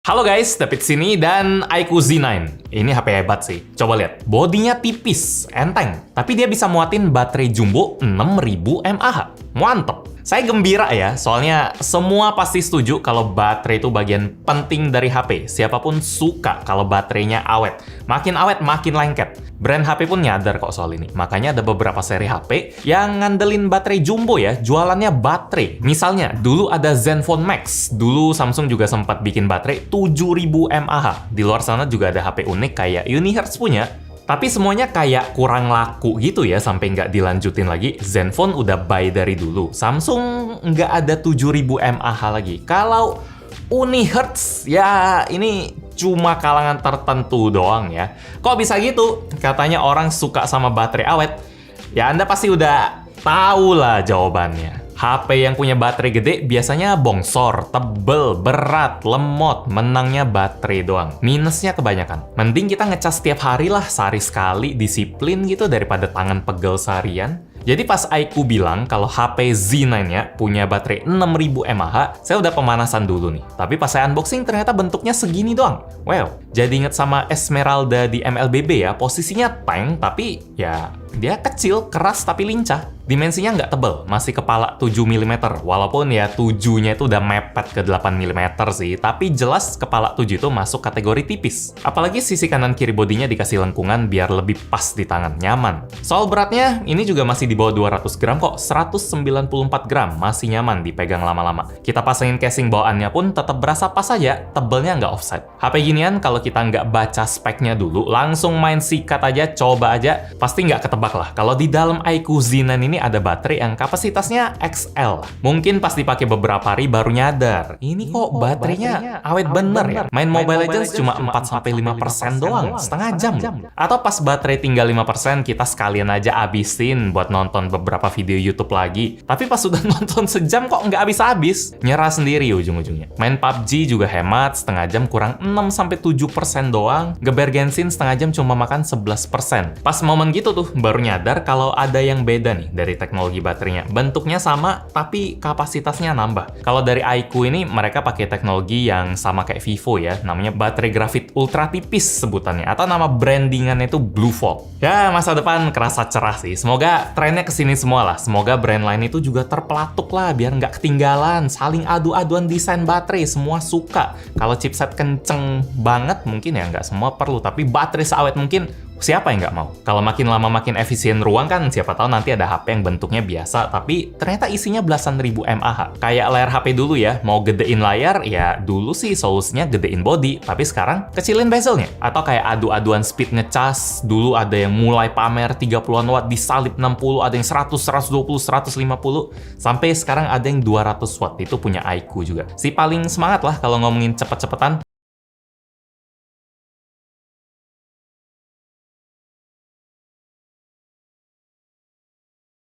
Halo guys, David sini dan iQOO Z9. Ini HP hebat sih. Coba lihat, bodinya tipis, enteng, tapi dia bisa muatin baterai jumbo 6000 mAh. Mantep. Saya gembira ya, soalnya semua pasti setuju kalau baterai itu bagian penting dari HP. Siapapun suka kalau baterainya awet. Makin awet, makin lengket. Brand HP pun nyadar kok soal ini. Makanya ada beberapa seri HP yang ngandelin baterai jumbo ya, jualannya baterai. Misalnya, dulu ada Zenfone Max. Dulu Samsung juga sempat bikin baterai 7000 mAh. Di luar sana juga ada HP unik kayak Unihertz punya. Tapi semuanya kayak kurang laku gitu ya, sampai nggak dilanjutin lagi. Zenfone udah buy dari dulu. Samsung nggak ada 7000 mAh lagi. Kalau Unihertz, ya ini cuma kalangan tertentu doang ya. Kok bisa gitu? Katanya orang suka sama baterai awet. Ya Anda pasti udah tahu lah jawabannya. HP yang punya baterai gede biasanya bongsor, tebel, berat, lemot, menangnya baterai doang. Minusnya kebanyakan. Mending kita ngecas setiap hari lah, sehari sekali, disiplin gitu daripada tangan pegel seharian. Jadi pas iQOO bilang kalau HP Z9-nya punya baterai 6000 mAh, saya udah pemanasan dulu nih. Tapi pas saya unboxing ternyata bentuknya segini doang. Wow, jadi inget sama Esmeralda di MLBB ya, posisinya tank tapi ya dia kecil, keras tapi lincah. Dimensinya nggak tebel, masih kepala 7 mm. Walaupun ya 7-nya itu udah mepet ke 8 mm sih, tapi jelas kepala 7 itu masuk kategori tipis. Apalagi sisi kanan kiri bodinya dikasih lengkungan biar lebih pas di tangan, nyaman. Soal beratnya, ini juga masih di bawah 200 gram kok, 194 gram, masih nyaman dipegang lama-lama. Kita pasangin casing bawaannya pun tetap berasa pas aja, tebelnya nggak offset. HP ginian kalau kita nggak baca speknya dulu, langsung main sikat aja, coba aja, pasti nggak ketebak lah. Kalau di dalam iQOO Z9 ini ada baterai yang kapasitasnya XL. Mungkin pas dipakai beberapa hari baru nyadar, ini kok baterainya awet bener ya. Main Mobile Legends cuma 4-5% doang, setengah jam. Atau pas baterai tinggal 5%, kita sekalian aja abisin buat nonton beberapa video YouTube lagi. Tapi pas sudah nonton sejam kok nggak habis-habis, nyerah sendiri ujung-ujungnya. Main PUBG juga hemat, setengah jam kurang 6-7% doang. Geber Genshin setengah jam cuma makan 11%. Pas momen gitu tuh, baru nyadar kalau ada yang beda nih dari teknologi baterainya. Bentuknya sama, tapi kapasitasnya nambah. Kalau dari iQOO ini, mereka pakai teknologi yang sama kayak Vivo ya, namanya baterai grafit ultra tipis sebutannya, atau nama brandingannya itu Blue Volt. Ya, masa depan kerasa cerah sih. Semoga trennya kesini semua lah. Semoga brand lain itu juga terpelatuk lah, biar nggak ketinggalan. Saling adu-aduan desain baterai, semua suka. Kalau chipset kenceng banget, mungkin ya nggak semua perlu, tapi baterai seawet mungkin siapa yang nggak mau? Kalau makin lama makin efisien ruang kan, siapa tahu nanti ada HP yang bentuknya biasa, tapi ternyata isinya belasan ribu mAh. Kayak layar HP dulu ya, mau gedein layar, ya dulu sih solusinya gedein body, tapi sekarang kecilin bezelnya. Atau kayak adu-aduan speed ngecas, dulu ada yang mulai pamer 30-an watt disalip 60, ada yang 100, 120, 150, sampai sekarang ada yang 200 watt, itu punya iQOO juga. Si paling semangat lah kalau ngomongin cepet-cepetan.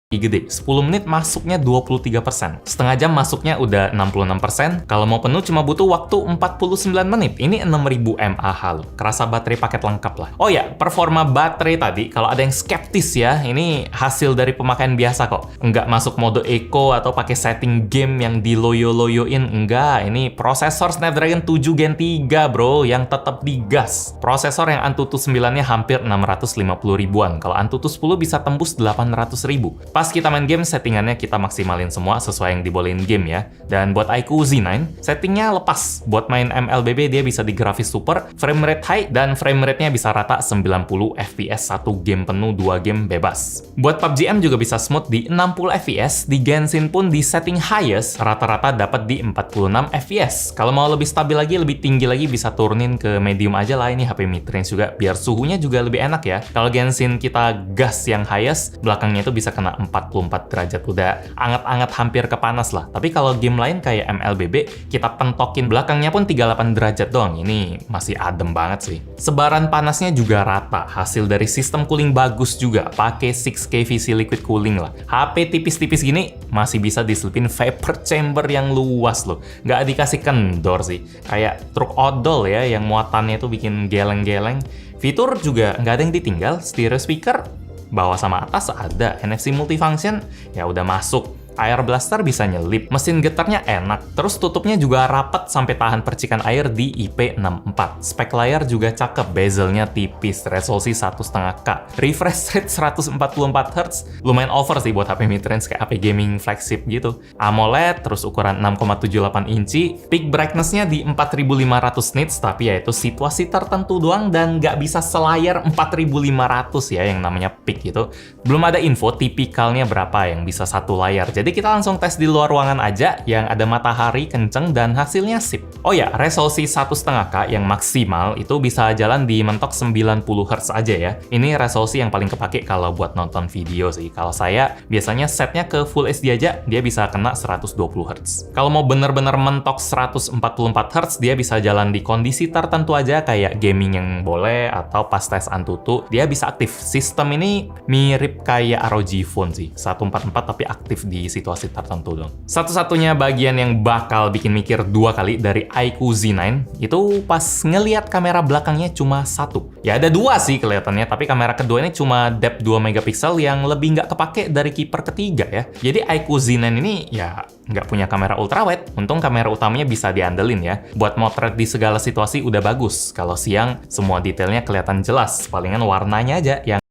Gede, 10 menit masuknya 23%, setengah jam masuknya udah 66%, kalau mau penuh cuma butuh waktu 49 menit, ini 6000 mAh loh, kerasa baterai paket lengkap lah. Oh ya, performa baterai tadi, kalau ada yang skeptis ya, ini hasil dari pemakaian biasa kok, nggak masuk mode eco atau pakai setting game yang diloyo-loyoin, enggak, ini prosesor Snapdragon 7 Gen 3 bro, yang tetap digas. Prosesor yang Antutu 9-nya hampir 650 ribuan, kalau Antutu 10 bisa tembus 800 ribu. Pas kita main game, settingannya kita maksimalin semua sesuai yang dibolehin game ya. Dan buat iQOO Z9, settingnya lepas. Buat main MLBB dia bisa di grafis super, frame rate high, dan frame rate-nya bisa rata 90 FPS, 1 game penuh, 2 game bebas. Buat PUBG M juga bisa smooth di 60 FPS, di Genshin pun di setting highest, rata-rata dapat di 46 FPS. Kalau mau lebih stabil lagi, lebih tinggi lagi, bisa turunin ke medium aja lah, ini HP mid-range juga, biar suhunya juga lebih enak ya. Kalau Genshin kita gas yang highest, belakangnya itu bisa kena 44 derajat, udah anget-anget hampir kepanas lah. Tapi kalau game lain kayak MLBB, kita pentokin belakangnya pun 38 derajat doang. Ini masih adem banget sih. Sebaran panasnya juga rata, hasil dari sistem cooling bagus juga, pakai 6K VC liquid cooling lah. HP tipis-tipis gini masih bisa diselipin vapor chamber yang luas loh. Nggak dikasih kendor sih, kayak truk odol ya, yang muatannya tuh bikin geleng-geleng. Fitur juga nggak ada yang ditinggal, stereo speaker bawah sama atas ada, NFC multifunction ya udah masuk. Air blaster bisa nyelip, mesin getarnya enak, terus tutupnya juga rapat sampai tahan percikan air di IP64. Spek layar juga cakep, bezelnya tipis, resolusi 1,5K, refresh rate 144Hz, lumayan over sih buat HP mid-range kayak HP gaming flagship gitu. AMOLED, terus ukuran 6,78 inci, peak brightness-nya di 4500 nits, tapi ya itu situasi tertentu doang dan nggak bisa selayar 4500 ya yang namanya peak gitu. Belum ada info tipikalnya berapa yang bisa satu layar, jadi kita langsung tes di luar ruangan aja yang ada matahari kenceng dan hasilnya sip. Oh ya, resolusi 1,5K yang maksimal itu bisa jalan di mentok 90Hz aja ya. Ini resolusi yang paling kepake kalau buat nonton video sih. Kalau saya biasanya setnya ke Full HD aja, dia bisa kena 120Hz. Kalau mau bener-bener mentok 144Hz, dia bisa jalan di kondisi tertentu aja kayak gaming yang boleh atau pas tes Antutu, dia bisa aktif. Sistem ini mirip kayak ROG Phone sih, 144 tapi aktif di situasi tertentu dong. Satu-satunya bagian yang bakal bikin mikir dua kali dari iQOO Z9 itu pas ngelihat kamera belakangnya cuma satu. Ya ada dua sih kelihatannya, tapi kamera kedua ini cuma depth 2 megapiksel yang lebih nggak kepake dari kiper ketiga ya. Jadi iQOO Z9 ini ya nggak punya kamera ultrawide. Untung kamera utamanya bisa diandelin ya. Buat motret di segala situasi udah bagus. Kalau siang semua detailnya kelihatan jelas, palingan warnanya aja yang